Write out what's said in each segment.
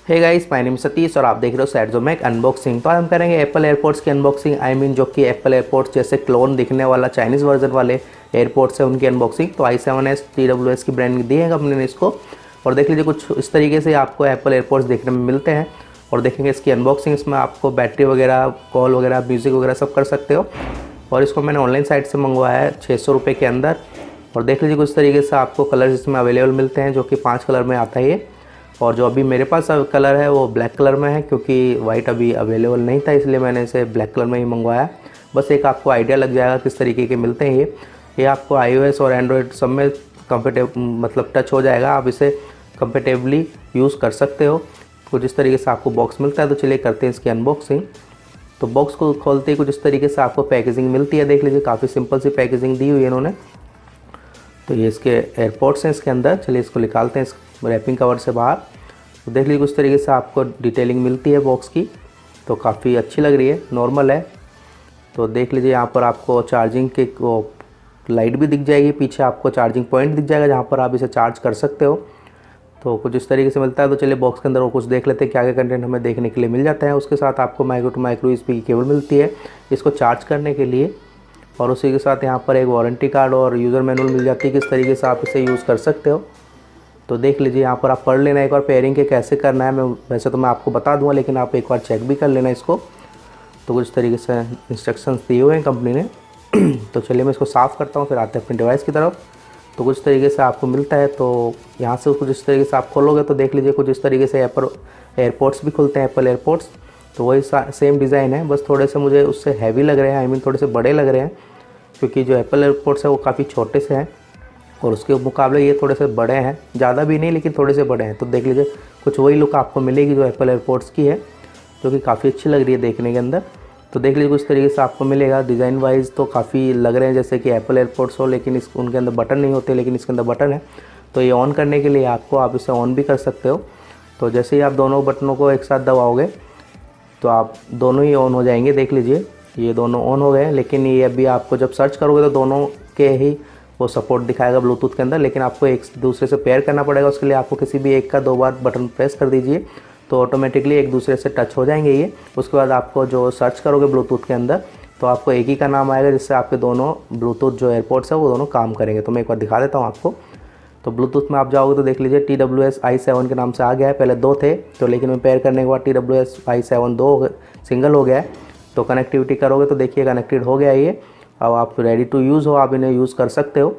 Hey guys, my name Satish और आप देख रहे हो सैटजोमैक अनबॉक्सिंग। तो आज हम करेंगे एप्पल एयरपोड्स की अनबॉक्सिंग। जो कि एप्पल एयरपोड्स जैसे क्लोन दिखने वाला चाइनीज़ वर्जन वाले एयरपोड्स है उनकी अनबॉक्सिंग। तो i7s TWS की ब्रांड दी है कंपनी ने इसको। और देख लीजिए कुछ इस तरीके से आपको एप्पल एयरपोड्स देखने में मिलते हैं। और देखेंगे इसकी अनबॉक्सिंग। इसमें आपको बैटरी वगैरह, कॉल वगैरह, म्यूज़िक वगैरह सब कर सकते हो। और इसको मैंने ऑनलाइन साइट से मंगवाया है 600 रुपये के अंदर। और देख लीजिए कुछ तरीके से आपको कलर्स इसमें अवेलेबल मिलते हैं, जो कि 5 कलर में आता है ये। और जो अभी मेरे पास कलर है वो ब्लैक कलर में है, क्योंकि वाइट अभी अवेलेबल नहीं था, इसलिए मैंने इसे ब्लैक कलर में ही मंगवाया। बस एक आपको आइडिया लग जाएगा किस तरीके के मिलते हैं ये आपको iOS और एंड्रॉयड सब में मतलब टच हो जाएगा। आप इसे कंफर्टेबली यूज़ कर सकते हो। कुछ इस तरीके से आपको बॉक्स मिलता है। तो चलिए करते हैं इसकी अनबॉक्सिंग। तो बॉक्स को खोलते ही कुछ इस तरीके से आपको पैकेजिंग मिलती है। देख लीजिए काफ़ी सिंपल सी पैकेजिंग दी हुई है इन्होंने। तो ये इसके एयरपोर्ट्स हैं इसके अंदर। चलिए इसको निकालते हैं इस रैपिंग कवर से बाहर। तो देख लीजिए कुछ तरीके से आपको डिटेलिंग मिलती है बॉक्स की। तो काफ़ी अच्छी लग रही है, नॉर्मल है। तो देख लीजिए यहाँ पर आपको चार्जिंग की लाइट भी दिख जाएगी, पीछे आपको चार्जिंग पॉइंट दिख जाएगा जहाँ पर आप इसे चार्ज कर सकते हो। तो कुछ इस तरीके से मिलता है। तो चलिए बॉक्स के अंदर वो कुछ देख लेते हैं क्या क्या कंटेंट हमें देखने के लिए मिल जाता है। उसके साथ आपको माइक्रो टू माइक्रो USB की केबल मिलती है इसको चार्ज करने के लिए। और उसी के साथ यहाँ पर एक वारंटी कार्ड और यूज़र मैनुअल मिल जाती है किस तरीके से आप इसे यूज़ कर सकते हो। तो देख लीजिए यहाँ पर आप पढ़ लेना एक बार पेयरिंग के कैसे करना है। वैसे तो मैं आपको बता दूंगा, लेकिन आप एक बार चेक भी कर लेना इसको। तो कुछ तरीके से इंस्ट्रक्शंस दिए हुए हैं कंपनी ने। तो चलिए मैं इसको साफ़ करता हूँ, फिर आते हैं अपने डिवाइस की तरफ। तो कुछ तरीके से आपको मिलता है। तो यहाँ से कुछ इस तरीके से आप खोलोगे तो देख लीजिए कुछ इस तरीके से एप्पल एयरपोड्स भी खुलते हैं, एप्पल एयरपोड्स। तो वही सेम डिज़ाइन है, बस थोड़े से मुझे उससे हैवी लग रहे हैं, थोड़े से बड़े लग रहे हैं, क्योंकि जो एप्पल एयरपोड्स है वो काफ़ी छोटे से हैं और उसके मुकाबले ये थोड़े से बड़े हैं। ज़्यादा भी नहीं, लेकिन थोड़े से बड़े हैं। तो देख लीजिए कुछ वही लुक आपको मिलेगी जो एप्पल एयरपोड्स की है, जो कि काफ़ी अच्छी लग रही है देखने के अंदर। तो देख लीजिए कुछ तरीके से आपको मिलेगा। डिज़ाइन वाइज तो काफ़ी लग रहे हैं जैसे कि एप्पल एयरपोड्स हो, लेकिन उनके अंदर बटन नहीं होते, लेकिन इसके अंदर बटन है। तो ये ऑन करने के लिए आप इसे ऑन भी कर सकते हो। तो जैसे ही आप दोनों बटनों को एक साथ दबाओगे तो आप दोनों ही ऑन हो जाएंगे। देख लीजिए ये दोनों ऑन हो गए, लेकिन ये अभी आपको जब सर्च करोगे तो दोनों के ही वो सपोर्ट दिखाएगा ब्लूटूथ के अंदर, लेकिन आपको एक दूसरे से पेयर करना पड़ेगा। उसके लिए आपको किसी भी एक का 2 बार बटन प्रेस कर दीजिए, तो ऑटोमेटिकली एक दूसरे से टच हो जाएंगे ये। उसके बाद आपको जो सर्च करोगे ब्लूटूथ के अंदर तो आपको एक ही का नाम आएगा, जिससे आपके दोनों ब्लूटूथ जो एयरपोड्स है वो दोनों काम करेंगे। तो मैं एक बार दिखा देता हूँ आपको। तो ब्लूटूथ में आप जाओगे तो देख लीजिए TWS i7 के नाम से आ गया है। पहले 2 थे, तो लेकिन मैं पेयर करने के बाद TWS i7 2 सिंगल हो गया है। तो कनेक्टिविटी करोगे तो देखिए कनेक्टेड हो गया ये। अब आप रेडी टू यूज़ हो, आप इन्हें यूज़ कर सकते हो।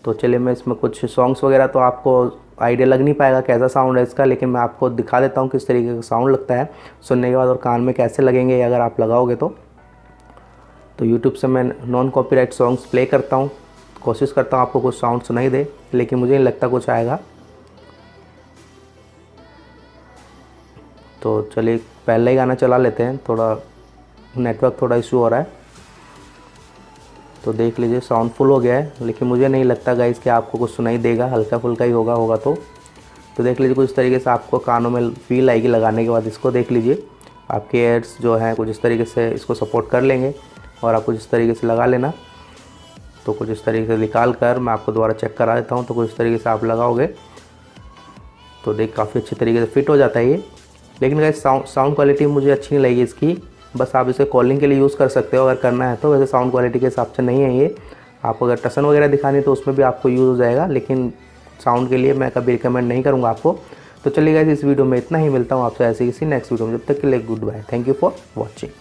तो चलिए मैं इसमें कुछ सॉन्ग्स वगैरह तो आपको आइडिया लग नहीं पाएगा कैसा साउंड है इसका, लेकिन मैं आपको दिखा देता हूँ किस तरीके का साउंड लगता है सुनने के बाद, और कान में कैसे लगेंगे अगर आप लगाओगे तो। यूट्यूब से मैं नॉन कॉपीराइट सॉन्ग्स प्ले करता हूँ, कोशिश करता हूँ आपको कुछ साउंड सुनाई दे, लेकिन मुझे नहीं लगता कुछ आएगा। तो चलिए पहले ही गाना चला लेते हैं, थोड़ा नेटवर्क थोड़ा इशू हो रहा है। तो देख लीजिए साउंड फुल हो गया है, लेकिन मुझे नहीं लगता गाइस कि आपको कुछ सुनाई देगा, हल्का फुल्का ही होगा तो देख लीजिए कुछ तरीके से आपको कानों में फील आएगी लगाने के बाद इसको। देख लीजिए आपके एयर्स जो हैं कुछ इस तरीके से इसको सपोर्ट कर लेंगे, और आप कुछ इस तरीके से लगा लेना। तो कुछ इस तरीके से निकाल कर मैं आपको दोबारा चेक करा देता हूँ। तो कुछ इस तरीके से आप लगाओगे तो देख काफ़ी अच्छे तरीके से फिट हो जाता है ये। लेकिन गाइस साउंड क्वालिटी मुझे अच्छी नहीं लगी इसकी। बस आप इसे कॉलिंग के लिए यूज़ कर सकते हो अगर करना है तो। वैसे साउंड क्वालिटी के हिसाब से नहीं है ये। आपको अगर टसन वगैरह दिखानी तो उसमें भी आपको यूज़ हो जाएगा, लेकिन साउंड के लिए मैं कभी रिकमेंड नहीं करूँगा आपको। तो चलिए गाइस इस वीडियो में इतना ही, मिलता हूँ आपसे ऐसे किसी नेक्स्ट वीडियो में। जब तक के लिए goodbye, thank you for watching.